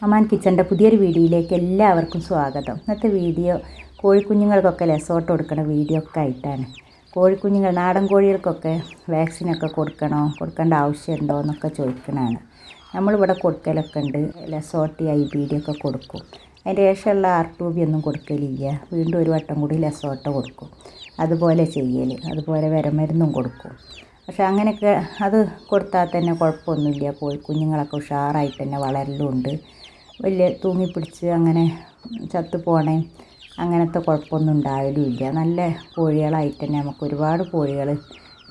അമാൻ കിച്ചൻ്റെ പുതിയൊരു വീഡിയോയിലേക്ക് എല്ലാവർക്കും സ്വാഗതം. ഇന്നത്തെ വീഡിയോ കോഴിക്കുഞ്ഞുങ്ങൾക്കൊക്കെ ലെസോട്ട് കൊടുക്കുന്ന വീഡിയോ ഒക്കെ ആയിട്ടാണ്. കോഴിക്കുഞ്ഞുങ്ങൾ നാടൻ കോഴികൾക്കൊക്കെ വാക്സിനൊക്കെ കൊടുക്കേണ്ട ആവശ്യമുണ്ടോ എന്നൊക്കെ ചോദിക്കണതാണ്. നമ്മളിവിടെ കൊടുക്കലൊക്കെ ഉണ്ട്. ലെസോട്ട് IBD ഒക്കെ കൊടുക്കും. അതിൻ്റെ ശേഷമുള്ള RTB ഒന്നും കൊടുക്കലില്ല. വീണ്ടും ഒരു വട്ടം കൂടി ലെസോട്ട് കൊടുക്കും. അതുപോലെ ചെയ്യൽ, അതുപോലെ വിരമരുന്നും കൊടുക്കും. പക്ഷെ അങ്ങനെയൊക്കെ അത് കൊടുത്താൽ തന്നെ കുഴപ്പമൊന്നുമില്ല. കോഴിക്കുഞ്ഞുങ്ങളൊക്കെ ഉഷാറായിട്ട് തന്നെ വളരലുണ്ട്. വലിയ തൂങ്ങിപ്പിടിച്ച് അങ്ങനെ ചത്തുപോണേ അങ്ങനത്തെ കുഴപ്പമൊന്നും ഉണ്ടാകലുമില്ല. നല്ല കോഴികളായിട്ട് തന്നെ നമുക്ക് ഒരുപാട് കോഴികൾ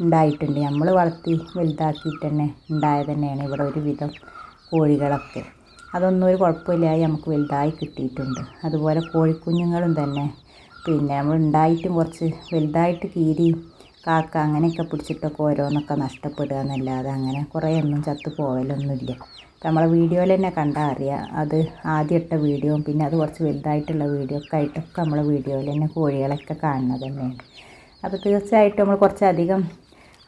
ഉണ്ടായിട്ടുണ്ട്. നമ്മൾ വളർത്തി വലുതാക്കിയിട്ട് തന്നെ ഉണ്ടായത് തന്നെയാണ് ഇവിടെ ഒരുവിധം കോഴികളൊക്കെ. അതൊന്നും ഒരു കുഴപ്പമില്ലാതെ നമുക്ക് വലുതായി കിട്ടിയിട്ടുണ്ട്. അതുപോലെ കോഴിക്കുഞ്ഞുങ്ങളും തന്നെ നമ്മൾ ഉണ്ടായിട്ടും കുറച്ച് വലുതായിട്ട് കീരി കാക്ക അങ്ങനെയൊക്കെ പിടിച്ചിട്ടൊക്കെ ഓരോന്നൊക്കെ നഷ്ടപ്പെടുക എന്നല്ലാതെ അങ്ങനെ കുറേയൊന്നും ചത്തു പോകലൊന്നുമില്ല. നമ്മളെ വീഡിയോയിൽ തന്നെ കണ്ടാൽ അറിയാം. അത് ആദ്യം ഇട്ട വീഡിയോ പിന്നെ അത് കുറച്ച് വലുതായിട്ടുള്ള വീഡിയോ ഒക്കെ ആയിട്ടൊക്കെ നമ്മളെ വീഡിയോയിൽ തന്നെ കോഴികളൊക്കെ കാണുന്നത് തന്നെയാണ്. അപ്പോൾ തീർച്ചയായിട്ടും നമ്മൾ കുറച്ചധികം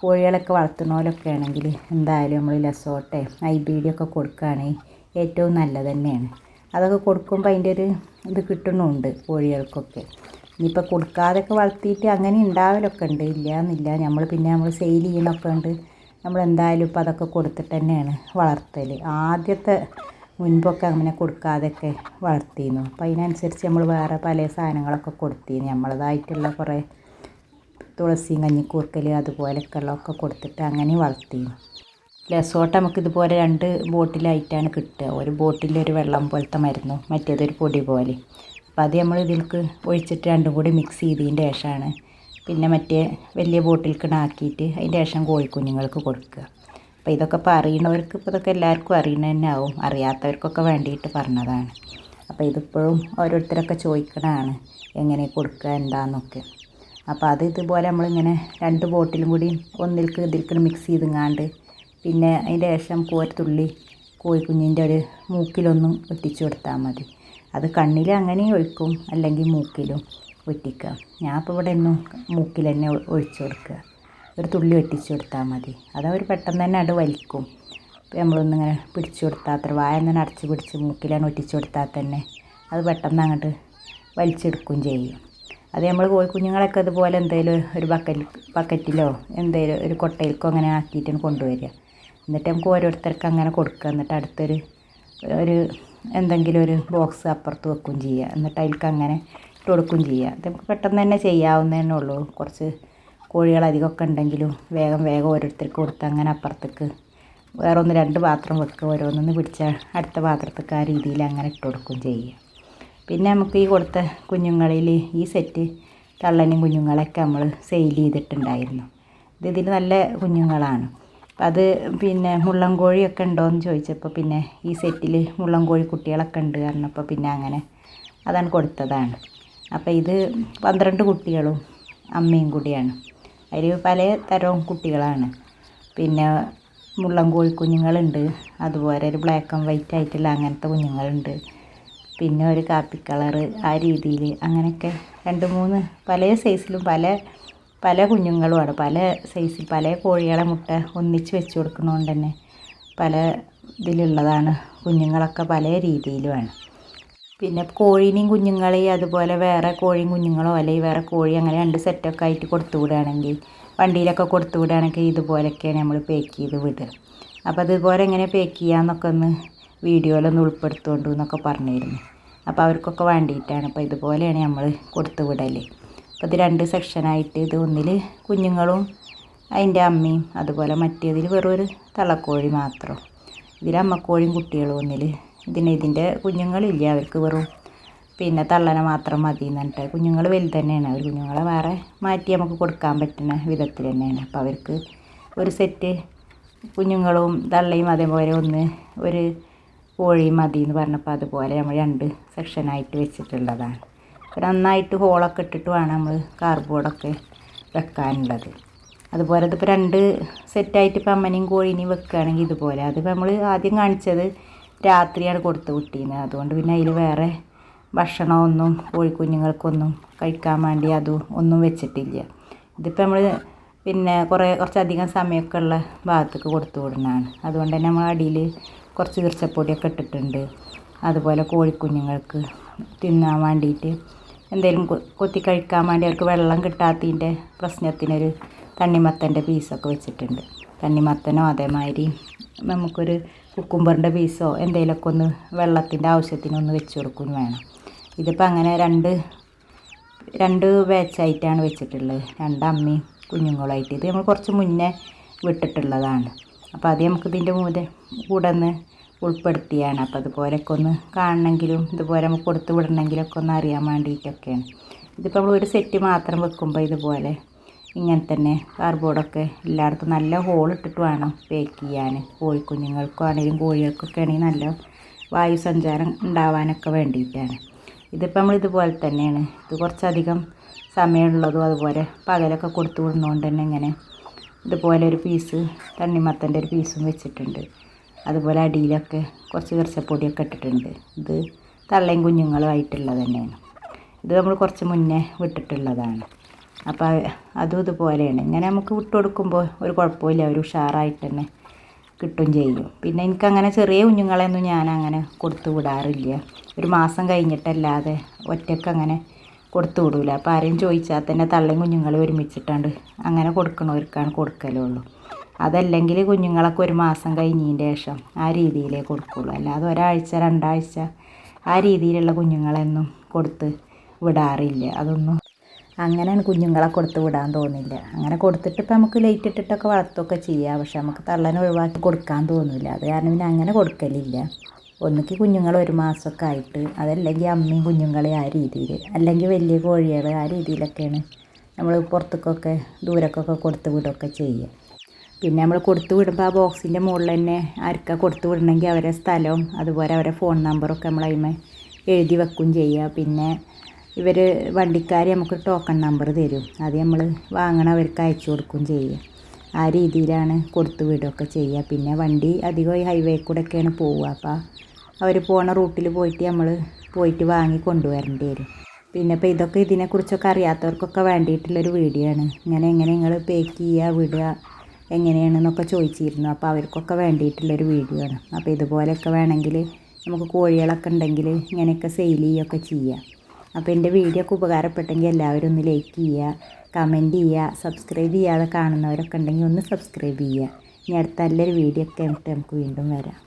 കോഴികളൊക്കെ വളർത്തുന്നവരൊക്കെ ആണെങ്കിൽ എന്തായാലും നമ്മൾ ലെസോട്ടെ IBD ഒക്കെ കൊടുക്കുകയാണെങ്കിൽ ഏറ്റവും നല്ലത് തന്നെയാണ്. അതൊക്കെ കൊടുക്കുമ്പോൾ അതിൻ്റെ ഒരു ഇത് കിട്ടുന്നുണ്ട് കോഴികൾക്കൊക്കെ. ഇനിയിപ്പോൾ കൊടുക്കാതൊക്കെ വളർത്തിയിട്ട് അങ്ങനെ ഉണ്ടാവലൊക്കെ ഉണ്ട്, ഇല്ല എന്നില്ല. നമ്മൾ സെയിൽ ചെയ്യണമൊക്കെ ഉണ്ട്. നമ്മളെന്തായാലും ഇപ്പോൾ അതൊക്കെ കൊടുത്തിട്ട് തന്നെയാണ് വളർത്തൽ. ആദ്യത്തെ മുൻപൊക്കെ അങ്ങനെ കൊടുക്കാതെയൊക്കെ വളർത്തിയിരുന്നു. അപ്പോൾ അതിനനുസരിച്ച് നമ്മൾ വേറെ പല സാധനങ്ങളൊക്കെ കൊടുത്തിരുന്നു. നമ്മളതായിട്ടുള്ള കുറേ തുളസിയും കഞ്ഞിക്കൂർക്കൽ അതുപോലെയൊക്കെ ഉള്ളതൊക്കെ കൊടുത്തിട്ട് അങ്ങനെ വളർത്തിയിരുന്നു. ലെസോട്ട് നമുക്കിതുപോലെ 2 ബോട്ടിലായിട്ടാണ് കിട്ടുക. ഒരു ബോട്ടിൽ ഒരു വെള്ളം പോലത്തെ മരുന്നും മറ്റേതൊരു പൊടി പോലെ. അപ്പോൾ അത് നമ്മൾ ഇതിലേക്ക് ഒഴിച്ചിട്ട് രണ്ടും കൂടി മിക്സ് ചെയ്തതിൻ്റെ ശേഷമാണ് പിന്നെ മറ്റേ വലിയ ബോട്ടിലേക്ക് ആക്കിയിട്ട് അതിൻ്റെ ശേഷം കോഴിക്കുഞ്ഞുങ്ങൾക്ക് കൊടുക്കുക. അപ്പോൾ ഇതൊക്കെ ഇപ്പോൾ അറിയണവർക്ക് ഇപ്പോൾ ഇതൊക്കെ എല്ലാവർക്കും അറിയണ തന്നെ ആവും. അറിയാത്തവർക്കൊക്കെ വേണ്ടിയിട്ട് പറഞ്ഞതാണ്. അപ്പോൾ ഇതിപ്പോഴും ഓരോരുത്തരൊക്കെ ചോദിക്കണതാണ് എങ്ങനെ കൊടുക്കുക എന്താണെന്നൊക്കെ. അപ്പോൾ അത് ഇതുപോലെ നമ്മളിങ്ങനെ 2 ബോട്ടിലും കൂടി ഇതിലേക്ക് മിക്സ് ചെയ്തെങ്ങാണ്ട് പിന്നെ അതിൻ്റെ ശേഷം ഒരു തുള്ളി കോഴിക്കുഞ്ഞിൻ്റെ ഒരു മൂക്കിലൊന്നും ഒറ്റിച്ചു കൊടുത്താൽ മതി. അത് കണ്ണിൽ അങ്ങനെ ഒഴിക്കും, അല്ലെങ്കിൽ മൂക്കിലും ഒറ്റിക്കുക. ഞാൻ ഇപ്പോൾ ഇവിടെ ഒന്നും മൂക്കിൽ തന്നെ ഒഴിച്ചു കൊടുക്കുക. ഒരു തുള്ളി ഒറ്റിച്ചു കൊടുത്താൽ മതി. അതവർ പെട്ടെന്ന് തന്നെ അത് വലിക്കും. ഇപ്പോൾ നമ്മളൊന്നിങ്ങനെ പിടിച്ചു കൊടുത്താൽ അത്ര വായ തന്നെ അടച്ച് പിടിച്ച് മൂക്കിലാണ് ഒറ്റിച്ചു കൊടുത്താൽ തന്നെ അത് പെട്ടെന്ന് അങ്ങോട്ട് വലിച്ചെടുക്കുകയും ചെയ്യും. അത് നമ്മൾ കോഴിക്കുഞ്ഞുങ്ങളൊക്കെ ഇതുപോലെ എന്തെങ്കിലും ഒരു ബക്കറ്റിലോ എന്തെങ്കിലും ഒരു കൊട്ടയിലേക്കോ അങ്ങനെ ആക്കിയിട്ട് കൊണ്ടുവരിക. എന്നിട്ട് നമുക്ക് ഓരോരുത്തർക്ക് അങ്ങനെ കൊടുക്കുക. എന്നിട്ട് അടുത്തൊരു എന്തെങ്കിലും ഒരു ബോക്സ് അപ്പുറത്ത് വെക്കുകയും ചെയ്യുക. എന്നിട്ട് അതിലേക്ക് അങ്ങനെ ഇട്ട് കൊടുക്കുകയും ചെയ്യുക. അത് നമുക്ക് പെട്ടെന്ന് തന്നെ ചെയ്യാവുന്നതന്നെ ഉള്ളൂ. കുറച്ച് കോഴികൾ അധികമൊക്കെ ഉണ്ടെങ്കിലും വേഗം ഓരോരുത്തർക്ക് കൊടുത്ത് അങ്ങനെ അപ്പുറത്തേക്ക് വേറെ 2 പാത്രം വെക്കുക. ഓരോന്നൊന്ന് പിടിച്ചാൽ അടുത്ത പാത്രത്തേക്ക് ആ രീതിയിൽ അങ്ങനെ ഇട്ട് കൊടുക്കുകയും ചെയ്യുക. പിന്നെ നമുക്ക് ഈ കൊടുത്ത കുഞ്ഞുങ്ങളിൽ ഈ സെറ്റ് തള്ളനും കുഞ്ഞുങ്ങളൊക്കെ നമ്മൾ സെയിൽ ചെയ്തിട്ടുണ്ടായിരുന്നു. ഇതിൽ നല്ല കുഞ്ഞുങ്ങളാണ്. അപ്പം അത് മുള്ളൻ കോഴിയൊക്കെ ഉണ്ടോയെന്ന് ചോദിച്ചപ്പോൾ ഈ സെറ്റിൽ മുള്ളൻ കോഴി കുട്ടികളൊക്കെ ഉണ്ട് പറഞ്ഞപ്പോൾ അങ്ങനെ അതാണ് കൊടുത്തതാണ്. അപ്പോൾ ഇത് 12 കുട്ടികളും അമ്മയും കൂടിയാണ്. അതിൽ പല തരവും കുട്ടികളാണ്. മുള്ളൻ കോഴി കുഞ്ഞുങ്ങളുണ്ട്, അതുപോലെ ഒരു ബ്ലാക്ക് ആൻഡ് വൈറ്റ് ആയിട്ടുള്ള അങ്ങനത്തെ കുഞ്ഞുങ്ങളുണ്ട്, പിന്നെ ഒരു കാപ്പി കളറ് ആ രീതിയിൽ അങ്ങനെയൊക്കെ 2-3 പല സൈസിലും പല കുഞ്ഞുങ്ങളുമാണ്. പല സൈസിൽ പല കോഴികളെ മുട്ട ഒന്നിച്ച് വെച്ച് കൊടുക്കുന്നതുകൊണ്ട് തന്നെ പല ഇതിലുള്ളതാണ്. കുഞ്ഞുങ്ങളൊക്കെ പല രീതിയിലുമാണ്. കോഴീനെയും കുഞ്ഞുങ്ങളെയും അതുപോലെ വേറെ കോഴിയും കുഞ്ഞുങ്ങളോ അല്ലെങ്കിൽ വേറെ കോഴി അങ്ങനെ 2 സെറ്റൊക്കെ ആയിട്ട് കൊടുത്തു വിടുകയാണെങ്കിൽ വണ്ടിയിലൊക്കെ കൊടുത്തു വിടുകയാണെങ്കിൽ ഇതുപോലെയൊക്കെയാണ് നമ്മൾ പാക്ക് ചെയ്ത് വിടുക. അപ്പോൾ അതുപോലെ എങ്ങനെ പാക്ക് ചെയ്യാമെന്നൊക്കെ ഒന്ന് വീഡിയോയിലൊന്ന് ഉൾപ്പെടുത്തുകൊണ്ടു എന്നൊക്കെ പറഞ്ഞിരുന്നു. അപ്പോൾ അവർക്കൊക്കെ വേണ്ടിയിട്ടാണ്. അപ്പോൾ ഇതുപോലെയാണ് നമ്മൾ കൊടുത്തു വിടൽ. അപ്പോൾ ഇത് 2 സെക്ഷനായിട്ട് ഇത് ഒന്നിൽ കുഞ്ഞുങ്ങളും അതിൻ്റെ അമ്മയും അതുപോലെ മറ്റേതിൽ വെറും ഒരു തള്ളക്കോഴി മാത്രം. ഇതിൽ അമ്മക്കോഴിയും കുട്ടികളും ഒന്നിൽ. ഇതിൻ്റെ കുഞ്ഞുങ്ങളില്ല, അവർക്ക് വെറും തള്ളനെ മാത്രം മതി എന്നിട്ട്. കുഞ്ഞുങ്ങൾ വലുത് തന്നെയാണ്. അവർ കുഞ്ഞുങ്ങളെ വേറെ മാറ്റി നമുക്ക് കൊടുക്കാൻ പറ്റുന്ന വിധത്തിൽ തന്നെയാണ്. അപ്പോൾ അവർക്ക് ഒരു സെറ്റ് കുഞ്ഞുങ്ങളും തള്ളയും അതേപോലെ ഒരു കോഴിയും മതി എന്ന് പറഞ്ഞപ്പോൾ അതുപോലെ നമ്മൾ 2 സെക്ഷനായിട്ട് വെച്ചിട്ടുള്ളതാണ്. നന്നായിട്ട് ഹോളൊക്കെ ഇട്ടിട്ട് വേണം നമ്മൾ കാർഡ്ബോർഡൊക്കെ വെക്കാനുള്ളത്. അതുപോലെ ഇതിപ്പോൾ 2 സെറ്റായിട്ട് ഇപ്പോൾ അമ്മനെയും കോഴീനെയും വെക്കുകയാണെങ്കിൽ ഇതുപോലെ. അതിപ്പോൾ നമ്മൾ ആദ്യം കാണിച്ചത് രാത്രിയാണ് കൊടുത്ത് വിട്ടിരുന്നത്. അതുകൊണ്ട് അതിൽ വേറെ ഭക്ഷണമൊന്നും കോഴിക്കുഞ്ഞുങ്ങൾക്കൊന്നും കഴിക്കാൻ വേണ്ടി അതും ഒന്നും വെച്ചിട്ടില്ല. ഇതിപ്പോൾ നമ്മൾ കുറച്ചധികം സമയമൊക്കെ ഉള്ള ഭാഗത്തേക്ക് കൊടുത്തു വിടുന്നതാണ്. അതുകൊണ്ട് തന്നെ നമ്മൾ അടിയിൽ കുറച്ച് ഈർച്ചപ്പൊടിയൊക്കെ ഇട്ടിട്ടുണ്ട്. അതുപോലെ കോഴിക്കുഞ്ഞുങ്ങൾക്ക് തിന്നാൻ വേണ്ടിയിട്ട് എന്തെങ്കിലും കൊത്തി കഴിക്കാൻ വേണ്ടി അവർക്ക് വെള്ളം കിട്ടാത്തതിൻ്റെ പ്രശ്നത്തിനൊരു തണ്ണിമത്തൻ്റെ പീസൊക്കെ വെച്ചിട്ടുണ്ട്. തണ്ണിമത്തനോ അതേമാതിരി നമുക്കൊരു കുക്കുംബറിൻ്റെ പീസോ എന്തെങ്കിലുമൊക്കെ ഒന്ന് വെള്ളത്തിൻ്റെ ആവശ്യത്തിനൊന്ന് വെച്ച് കൊടുക്കും വേണം. ഇതിപ്പോൾ അങ്ങനെ രണ്ട് ബാച്ചായിട്ടാണ് വെച്ചിട്ടുള്ളത്, 2 അമ്മയും കുഞ്ഞുങ്ങളായിട്ട്. ഇത് നമ്മൾ കുറച്ച് മുന്നേ വിട്ടിട്ടുള്ളതാണ്. അപ്പോൾ അത് നമുക്ക് ഇതിൻ്റെ കൂടെ ഒന്ന് ഉൾപ്പെടുത്തിയാണ്. അപ്പോൾ അതുപോലെയൊക്കെ ഒന്ന് കാണണമെങ്കിലും ഇതുപോലെ നമുക്ക് കൊടുത്ത് വിടണമെങ്കിലൊക്കെ ഒന്ന് അറിയാൻ വേണ്ടിയിട്ടൊക്കെയാണ്. ഇതിപ്പോൾ നമ്മൾ ഒരു സെറ്റ് മാത്രം വെക്കുമ്പോൾ ഇതുപോലെ ഇങ്ങനെ തന്നെ കാർഡ്ബോർഡൊക്കെ എല്ലായിടത്തും നല്ല ഹോൾ ഇട്ടിട്ട് വേണം പാക്ക് ചെയ്യാൻ. കോഴിക്കുഞ്ഞുങ്ങൾക്കോ ആണെങ്കിലും കോഴികൾക്കൊക്കെ ആണെങ്കിൽ നല്ല വായു സഞ്ചാരം ഉണ്ടാവാനൊക്കെ വേണ്ടിയിട്ടാണ്. ഇതിപ്പോൾ നമ്മൾ ഇതുപോലെ തന്നെയാണ്. ഇത് കുറച്ചധികം സമയമുള്ളതും അതുപോലെ പകലൊക്കെ കൊടുത്തു വിടുന്നതുകൊണ്ട് തന്നെ ഇങ്ങനെ ഇതുപോലെ ഒരു പീസ് തണ്ണിമത്തൻ്റെ ഒരു പീസും വെച്ചിട്ടുണ്ട്. അതുപോലെ അടിയിലൊക്കെ കുറച്ച് കറിച്ചപ്പൊടിയൊക്കെ ഇട്ടിട്ടുണ്ട്. ഇത് തള്ളയും കുഞ്ഞുങ്ങളുമായിട്ടുള്ളത് തന്നെയാണ്. ഇത് നമ്മൾ കുറച്ച് മുന്നേ വിട്ടിട്ടുള്ളതാണ്. അപ്പോൾ അതും ഇതുപോലെയാണ്. ഇങ്ങനെ നമുക്ക് വിട്ട് കൊടുക്കുമ്പോൾ ഒരു കുഴപ്പമില്ല, ഒരു ഉഷാറായിട്ട് തന്നെ കിട്ടും ചെയ്യും. പിന്നെ എനിക്കങ്ങനെ ചെറിയ കുഞ്ഞുങ്ങളെയൊന്നും ഞാനങ്ങനെ കൊടുത്തു വിടാറില്ല. ഒരു മാസം കഴിഞ്ഞിട്ടല്ലാതെ ഒറ്റയ്ക്ക് അങ്ങനെ കൊടുത്തു വിടൂല. അപ്പോൾ ആരെയും ചോദിച്ചാൽ തന്നെ തള്ളയും കുഞ്ഞുങ്ങളെ ഒരുമിച്ചിട്ടാണ്ട് അങ്ങനെ കൊടുക്കണവർക്കാണ് കൊടുക്കലുള്ളൂ. അതല്ലെങ്കിൽ കുഞ്ഞുങ്ങളൊക്കെ ഒരു മാസം കഴിഞ്ഞതിൻ്റെ ശേഷം ആ രീതിയിലേ കൊടുക്കുള്ളൂ. അല്ലാതെ ഒരാഴ്ച 2 ആഴ്ച ആ രീതിയിലുള്ള കുഞ്ഞുങ്ങളെയൊന്നും കൊടുത്ത് വിടാറില്ല. അതൊന്നും അങ്ങനെയാണ് കുഞ്ഞുങ്ങളെ കൊടുത്ത് വിടാൻ തോന്നില്ല. അങ്ങനെ കൊടുത്തിട്ട് ഇപ്പം നമുക്ക് ലൈറ്റ് ഇട്ടിട്ടൊക്കെ വളർത്തുകയൊക്കെ ചെയ്യാം. പക്ഷെ നമുക്ക് തള്ളനെ ഒഴിവാക്കി കൊടുക്കാൻ തോന്നില്ല. അത് കാരണം പിന്നെ അങ്ങനെ കൊടുക്കലില്ല. ഒന്നിക്ക് കുഞ്ഞുങ്ങൾ 1 മാസമൊക്കെ ആയിട്ട്, അതല്ലെങ്കിൽ അമ്മയും കുഞ്ഞുങ്ങളെ ആ രീതിയിൽ, അല്ലെങ്കിൽ വലിയ കോഴികൾ ആ രീതിയിലൊക്കെയാണ് നമ്മൾ പുറത്തേക്കൊക്കെ ദൂരക്കൊക്കെ കൊടുത്ത് വിടുകയൊക്കെ ചെയ്യുക. പിന്നെ നമ്മൾ കൊടുത്തു വിടുമ്പോൾ ആ ബോക്സിൻ്റെ മുകളിൽ തന്നെ ആർക്കാ കൊടുത്തു വിടണമെങ്കിൽ അവരെ സ്ഥലവും അതുപോലെ അവരെ ഫോൺ നമ്പറൊക്കെ നമ്മൾ അതിന്മേ എഴുതി വെക്കുകയും ചെയ്യുക. പിന്നെ ഇവർ വണ്ടിക്കാർ നമുക്ക് ടോക്കൺ നമ്പർ തരും, അത് നമ്മൾ വാങ്ങണവർക്ക് അയച്ചു കൊടുക്കുകയും ചെയ്യുക. ആ രീതിയിലാണ് കൊടുത്തു വിടുകയൊക്കെ ചെയ്യുക. പിന്നെ വണ്ടി അധികം ഈ ഹൈവേ കൂടെയൊക്കെയാണ് പോവുക. അപ്പോൾ അവർ പോണ റൂട്ടിൽ പോയിട്ട് നമ്മൾ പോയിട്ട് വാങ്ങി കൊണ്ടുവരേണ്ടി വരും. പിന്നെ ഇപ്പോൾ ഇതൊക്കെ ഇതിനെക്കുറിച്ചൊക്കെ അറിയാത്തവർക്കൊക്കെ വേണ്ടിയിട്ടുള്ളൊരു വീഡിയോ ആണ്. എങ്ങനെ നിങ്ങൾ പാക്ക് ചെയ്യുക വിടുക എങ്ങനെയാണെന്നൊക്കെ ചോദിച്ചിരുന്നു. അപ്പോൾ അവർക്കൊക്കെ വേണ്ടിയിട്ടുള്ളൊരു വീഡിയോ ആണ്. അപ്പോൾ ഇതുപോലെയൊക്കെ വേണമെങ്കിൽ നമുക്ക് കോഴികളൊക്കെ ഉണ്ടെങ്കിൽ ഇങ്ങനെയൊക്കെ സെയിൽ ചെയ്യുകയൊക്കെ ചെയ്യാം. അപ്പോൾ എൻ്റെ വീഡിയോ ഒക്കെ ഉപകാരപ്പെട്ടെങ്കിൽ എല്ലാവരും ഒന്ന് ലൈക്ക് ചെയ്യുക, കമൻറ്റ് ചെയ്യുക, സബ്സ്ക്രൈബ് ചെയ്യാതെ കാണുന്നവരൊക്കെ ഉണ്ടെങ്കിൽ ഒന്ന് സബ്സ്ക്രൈബ് ചെയ്യുക. ഇനി അടുത്ത നല്ലൊരു വീഡിയോ ഒക്കെ ആയിട്ട് നമുക്ക് വീണ്ടും വരാം.